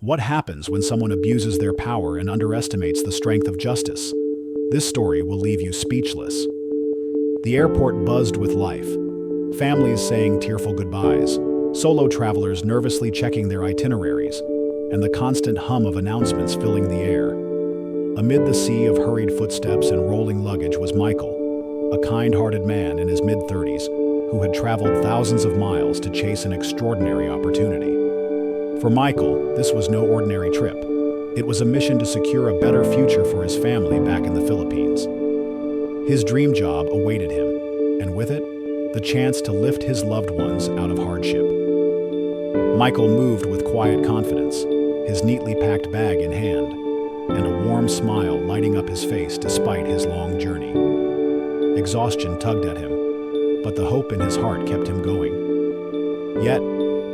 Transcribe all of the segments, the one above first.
What happens when someone abuses their power and underestimates the strength of justice? This story will leave you speechless. The airport buzzed with life. Families saying tearful goodbyes, solo travelers nervously checking their itineraries, and the constant hum of announcements filling the air. Amid the sea of hurried footsteps and rolling luggage was Michael, a kind-hearted man in his mid-30s who had traveled thousands of miles to chase an extraordinary opportunity. For Michael, this was no ordinary trip. It was a mission to secure a better future for his family back in the Philippines. His dream job awaited him, and with it, the chance to lift his loved ones out of hardship. Michael moved with quiet confidence, his neatly packed bag in hand, and a warm smile lighting up his face despite his long journey. Exhaustion tugged at him, but the hope in his heart kept him going. Yet,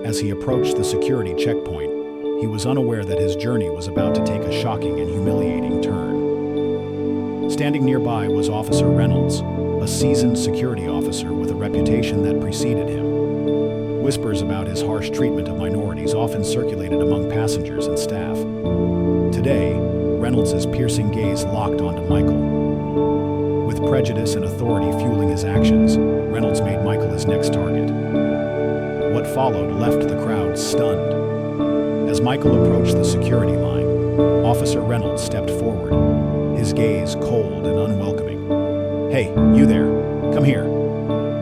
as he approached the security checkpoint, he was unaware that his journey was about to take a shocking and humiliating turn. Standing nearby was Officer Reynolds, a seasoned security officer with a reputation that preceded him. Whispers about his harsh treatment of minorities often circulated among passengers and staff. Today, Reynolds' piercing gaze locked onto Michael. With prejudice and authority fueling his actions, Reynolds made Michael his next target. What followed left the crowd stunned. As Michael approached the security line, Officer Reynolds stepped forward, his gaze cold and unwelcoming. "Hey, you there, come here,"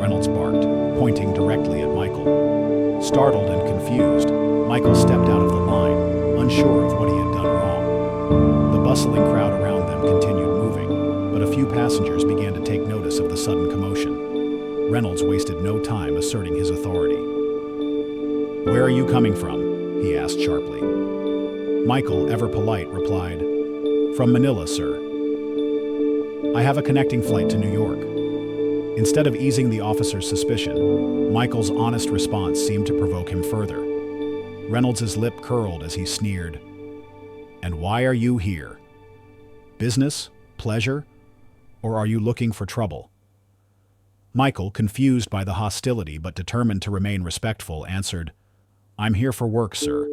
Reynolds barked, pointing directly at Michael. Startled and confused, Michael stepped out of the line, unsure of what he had done wrong. The bustling crowd around them continued moving, but a few passengers began to take notice of the sudden commotion. Reynolds wasted no time asserting his authority. "Where are you coming from?" he asked sharply. Michael, ever polite, replied, "From Manila, sir. I have a connecting flight to New York." Instead of easing the officer's suspicion, Michael's honest response seemed to provoke him further. Reynolds' lip curled as he sneered, "And why are you here? Business? Pleasure? Or are you looking for trouble?" Michael, confused by the hostility but determined to remain respectful, answered, "I'm here for work, sir.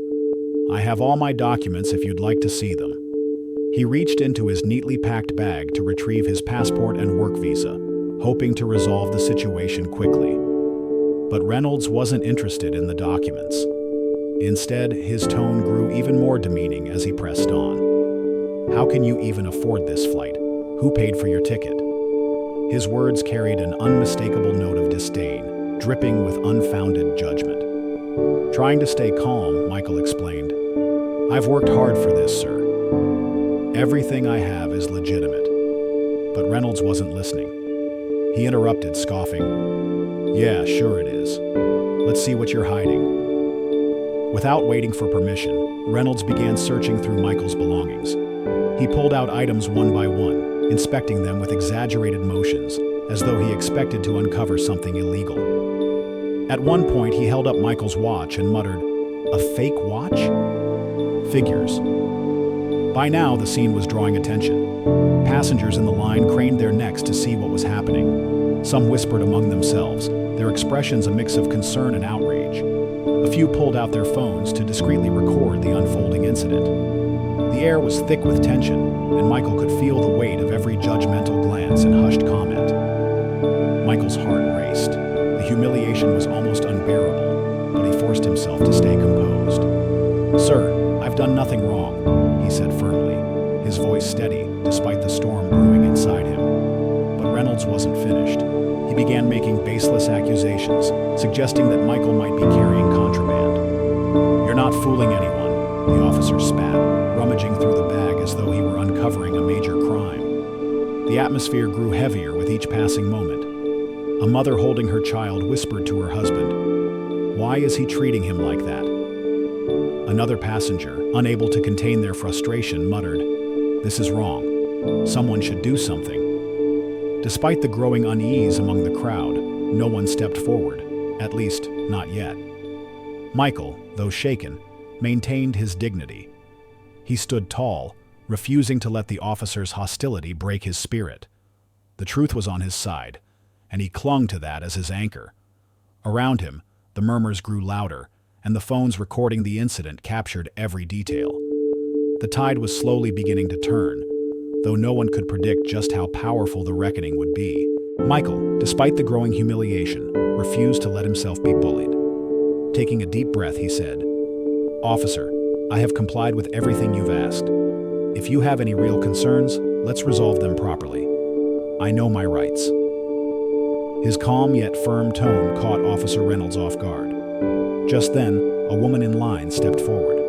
I have all my documents if you'd like to see them." He reached into his neatly packed bag to retrieve his passport and work visa, hoping to resolve the situation quickly. But Reynolds wasn't interested in the documents. Instead, his tone grew even more demeaning as he pressed on. "How can you even afford this flight? Who paid for your ticket?" His words carried an unmistakable note of disdain, dripping with unfounded judgment. Trying to stay calm, Michael explained, "I've worked hard for this, sir. Everything I have is legitimate." But Reynolds wasn't listening. He interrupted, scoffing, "Yeah, sure it is. Let's see what you're hiding." Without waiting for permission, Reynolds began searching through Michael's belongings. He pulled out items one by one, inspecting them with exaggerated motions, as though he expected to uncover something illegal. At one point, he held up Michael's watch and muttered, "A fake watch? Figures." By now, the scene was drawing attention. Passengers in the line craned their necks to see what was happening. Some whispered among themselves, their expressions a mix of concern and outrage. A few pulled out their phones to discreetly record the unfolding incident. The air was thick with tension, and Michael could feel the weight of every judgmental glance and hushed comment. Michael's heart raced. The humiliation was almost unbearable, but he forced himself to stay composed. "Sir, I've done nothing wrong," he said firmly, his voice steady despite the storm brewing inside him. But Reynolds wasn't finished. He began making baseless accusations, suggesting that Michael might be carrying contraband. "You're not fooling anyone," the officer spat, rummaging through the bag as though he were uncovering a major crime. The atmosphere grew heavier with each passing moment. A mother holding her child whispered to her husband, "Why is he treating him like that?" Another passenger, unable to contain their frustration, muttered, "This is wrong. Someone should do something." Despite the growing unease among the crowd, no one stepped forward, at least not yet. Michael, though shaken, maintained his dignity. He stood tall, refusing to let the officer's hostility break his spirit. The truth was on his side, and he clung to that as his anchor. Around him, the murmurs grew louder, and the phones recording the incident captured every detail. The tide was slowly beginning to turn, though no one could predict just how powerful the reckoning would be. Michael, despite the growing humiliation, refused to let himself be bullied. Taking a deep breath, he said, "Officer, I have complied with everything you've asked. If you have any real concerns, let's resolve them properly. I know my rights." His calm yet firm tone caught Officer Reynolds off guard. Just then, a woman in line stepped forward.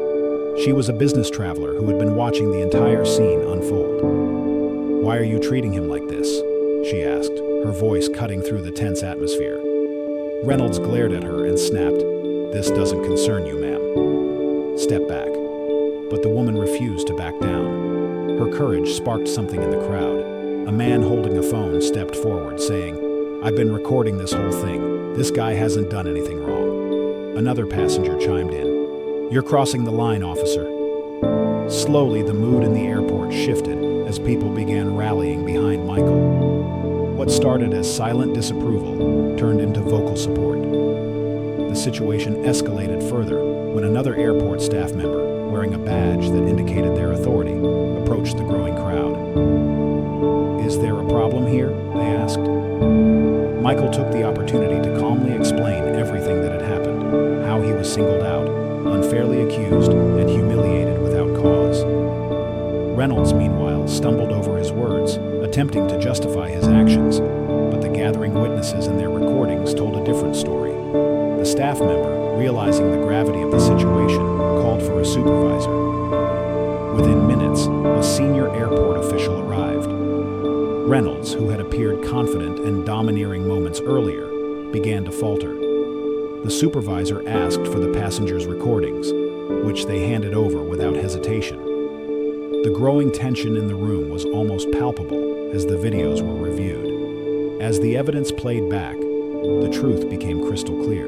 She was a business traveler who had been watching the entire scene unfold. "Why are you treating him like this?" she asked, her voice cutting through the tense atmosphere. Reynolds glared at her and snapped, "This doesn't concern you, ma'am. Step back." But the woman refused to back down. Her courage sparked something in the crowd. A man holding a phone stepped forward, saying, "I've been recording this whole thing. This guy hasn't done anything wrong." Another passenger chimed in, "You're crossing the line, officer." Slowly, the mood in the airport shifted as people began rallying behind Michael. What started as silent disapproval turned into vocal support. The situation escalated further when another airport staff member, wearing a badge that indicated their authority, approached the growing crowd. "Is there a problem here?" they asked. Michael took the opportunity to calmly explain everything that had happened, how he was singled out, unfairly accused, and humiliated without cause. Reynolds, meanwhile, stumbled over his words, attempting to justify his actions, but the gathering witnesses and their recordings told a different story. The staff member, realizing the gravity of the situation, called for a supervisor. Within minutes, a senior airport official arrived. Reynolds, who had appeared confident and domineering moments earlier, began to falter. The supervisor asked for the passengers' recordings, which they handed over without hesitation. The growing tension in the room was almost palpable as the videos were reviewed. As the evidence played back, the truth became crystal clear.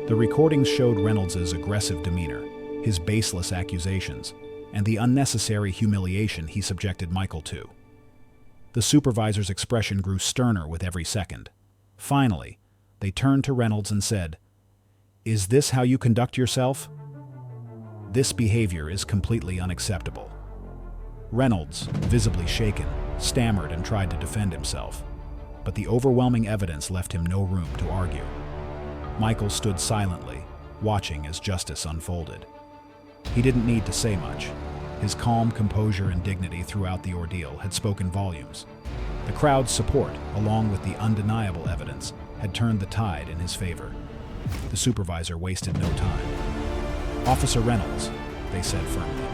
The recordings showed Reynolds' aggressive demeanor, his baseless accusations, and the unnecessary humiliation he subjected Michael to. The supervisor's expression grew sterner with every second. Finally, they turned to Reynolds and said, "Is this how you conduct yourself? This behavior is completely unacceptable." Reynolds, visibly shaken, stammered and tried to defend himself, but the overwhelming evidence left him no room to argue. Michael stood silently, watching as justice unfolded. He didn't need to say much. His calm composure and dignity throughout the ordeal had spoken volumes. The crowd's support, along with the undeniable evidence, had turned the tide in his favor. The supervisor wasted no time. "Officer Reynolds," they said firmly,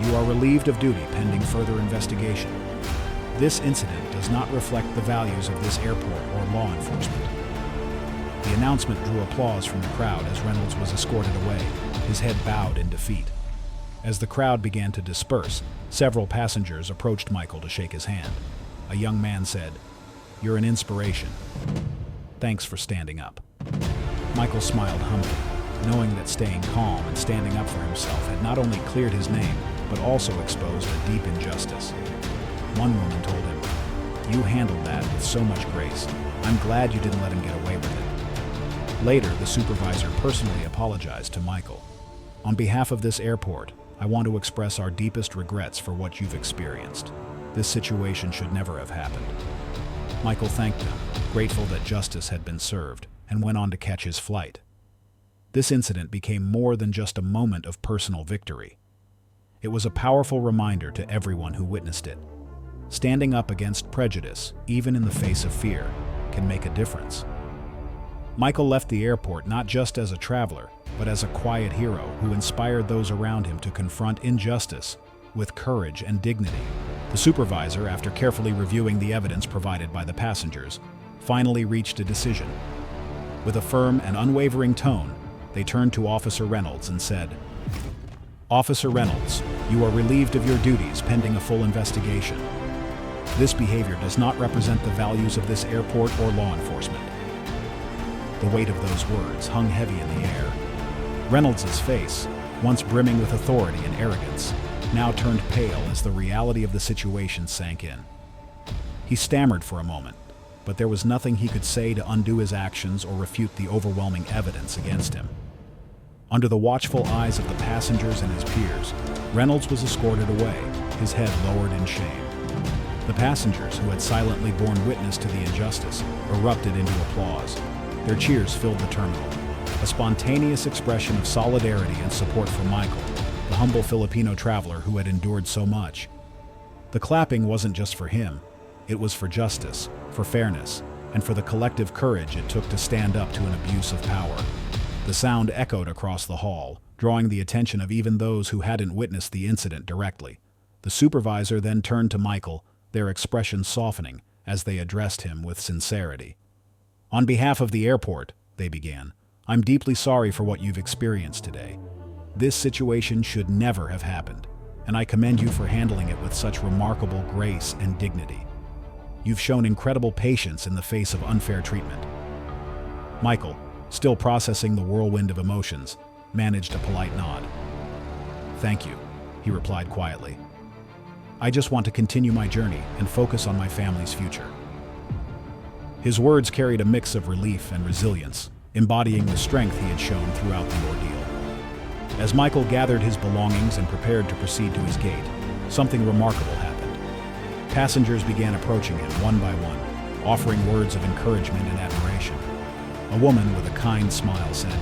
"you are relieved of duty pending further investigation. This incident does not reflect the values of this airport or law enforcement." The announcement drew applause from the crowd as Reynolds was escorted away, his head bowed in defeat. As the crowd began to disperse, several passengers approached Michael to shake his hand. A young man said, "You're an inspiration. Thanks for standing up." Michael smiled humbly, knowing that staying calm and standing up for himself had not only cleared his name, but also exposed a deep injustice. One woman told him, "You handled that with so much grace. I'm glad you didn't let him get away with it." Later, the supervisor personally apologized to Michael. "On behalf of this airport, I want to express our deepest regrets for what you've experienced. This situation should never have happened." Michael thanked them, grateful that justice had been served, and went on to catch his flight. This incident became more than just a moment of personal victory. It was a powerful reminder to everyone who witnessed it. Standing up against prejudice, even in the face of fear, can make a difference. Michael left the airport not just as a traveler, but as a quiet hero who inspired those around him to confront injustice with courage and dignity. The supervisor, after carefully reviewing the evidence provided by the passengers, finally reached a decision. With a firm and unwavering tone, they turned to Officer Reynolds and said, "Officer Reynolds, you are relieved of your duties pending a full investigation. This behavior does not represent the values of this airport or law enforcement." The weight of those words hung heavy in the air. Reynolds' face, once brimming with authority and arrogance, now turned pale as the reality of the situation sank in. He stammered for a moment, but there was nothing he could say to undo his actions or refute the overwhelming evidence against him. Under the watchful eyes of the passengers and his peers, Reynolds was escorted away, his head lowered in shame. The passengers, who had silently borne witness to the injustice, erupted into applause. Their cheers filled the terminal, a spontaneous expression of solidarity and support for Michael, the humble Filipino traveler who had endured so much. The clapping wasn't just for him. It was for justice, for fairness, and for the collective courage it took to stand up to an abuse of power. The sound echoed across the hall, drawing the attention of even those who hadn't witnessed the incident directly. The supervisor then turned to Michael, their expressions softening as they addressed him with sincerity. "On behalf of the airport," they began, "I'm deeply sorry for what you've experienced today. This situation should never have happened, and I commend you for handling it with such remarkable grace and dignity. You've shown incredible patience in the face of unfair treatment." Michael, still processing the whirlwind of emotions, managed a polite nod. "Thank you," he replied quietly. "I just want to continue my journey and focus on my family's future." His words carried a mix of relief and resilience, embodying the strength he had shown throughout the ordeal. As Michael gathered his belongings and prepared to proceed to his gate, something remarkable happened. Passengers began approaching him one by one, offering words of encouragement and admiration. A woman with a kind smile said,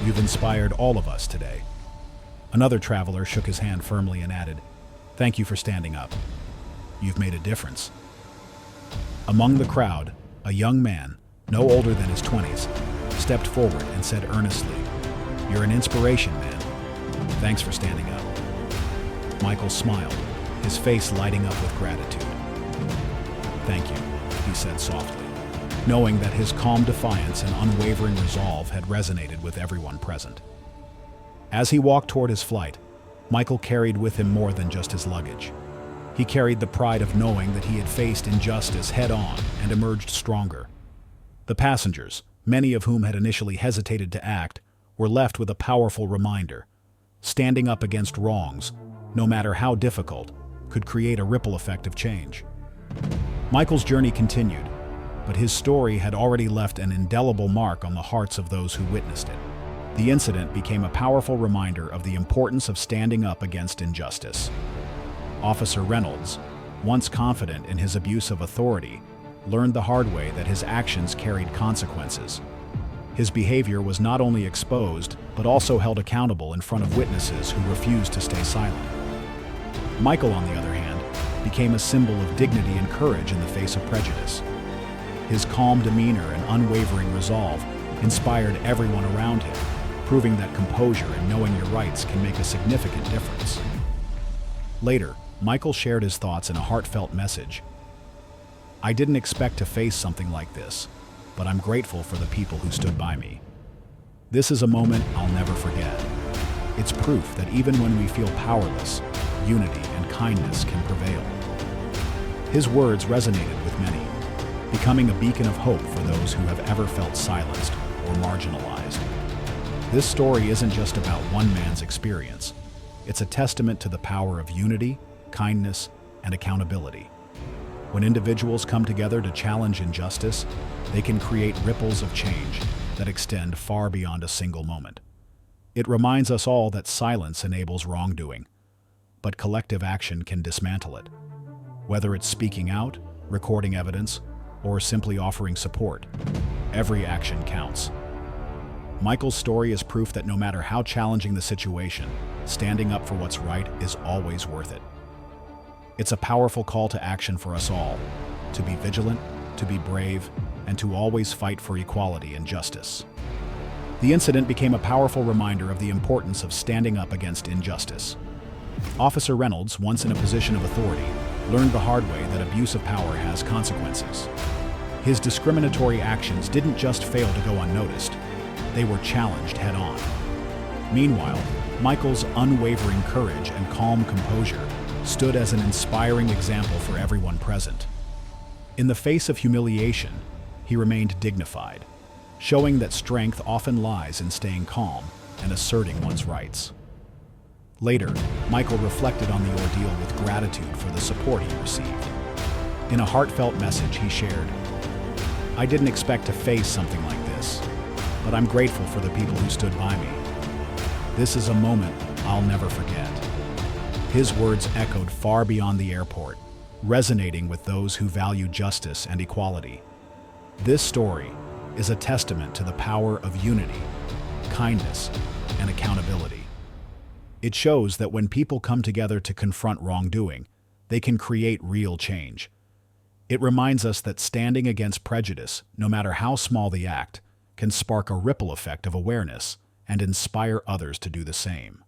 "You've inspired all of us today." Another traveler shook his hand firmly and added, "Thank you for standing up. You've made a difference." Among the crowd, a young man, no older than his 20s, stepped forward and said earnestly, "You're an inspiration, man. Thanks for standing up." Michael smiled, his face lighting up with gratitude. "Thank you," he said softly, knowing that his calm defiance and unwavering resolve had resonated with everyone present. As he walked toward his flight, Michael carried with him more than just his luggage. He carried the pride of knowing that he had faced injustice head-on and emerged stronger. The passengers, many of whom had initially hesitated to act, were left with a powerful reminder. Standing up against wrongs, no matter how difficult, could create a ripple effect of change. Michael's journey continued, but his story had already left an indelible mark on the hearts of those who witnessed it. The incident became a powerful reminder of the importance of standing up against injustice. Officer Reynolds, once confident in his abuse of authority, learned the hard way that his actions carried consequences. His behavior was not only exposed, but also held accountable in front of witnesses who refused to stay silent. Michael, on the other hand, became a symbol of dignity and courage in the face of prejudice. His calm demeanor and unwavering resolve inspired everyone around him, proving that composure and knowing your rights can make a significant difference. Later, Michael shared his thoughts in a heartfelt message. "I didn't expect to face something like this, but I'm grateful for the people who stood by me. This is a moment I'll never forget. It's proof that even when we feel powerless, unity and kindness can prevail." His words resonated with many, becoming a beacon of hope for those who have ever felt silenced or marginalized. This story isn't just about one man's experience. It's a testament to the power of unity, kindness, and accountability. When individuals come together to challenge injustice, they can create ripples of change that extend far beyond a single moment. It reminds us all that silence enables wrongdoing, but collective action can dismantle it. Whether it's speaking out, recording evidence, or simply offering support, every action counts. Michael's story is proof that no matter how challenging the situation, standing up for what's right is always worth it. It's a powerful call to action for us all, to be vigilant, to be brave, and to always fight for equality and justice. The incident became a powerful reminder of the importance of standing up against injustice. Officer Reynolds, once in a position of authority, learned the hard way that abuse of power has consequences. His discriminatory actions didn't just fail to go unnoticed, they were challenged head-on. Meanwhile, Michael's unwavering courage and calm composure stood as an inspiring example for everyone present. In the face of humiliation, he remained dignified, showing that strength often lies in staying calm and asserting one's rights. Later, Michael reflected on the ordeal with gratitude for the support he received. In a heartfelt message he shared, "I didn't expect to face something like this, but I'm grateful for the people who stood by me. This is a moment I'll never forget. His words echoed far beyond the airport, resonating with those who value justice and equality. This story is a testament to the power of unity, kindness, and accountability. It shows that when people come together to confront wrongdoing, they can create real change. It reminds us that standing against prejudice, no matter how small the act, can spark a ripple effect of awareness and inspire others to do the same.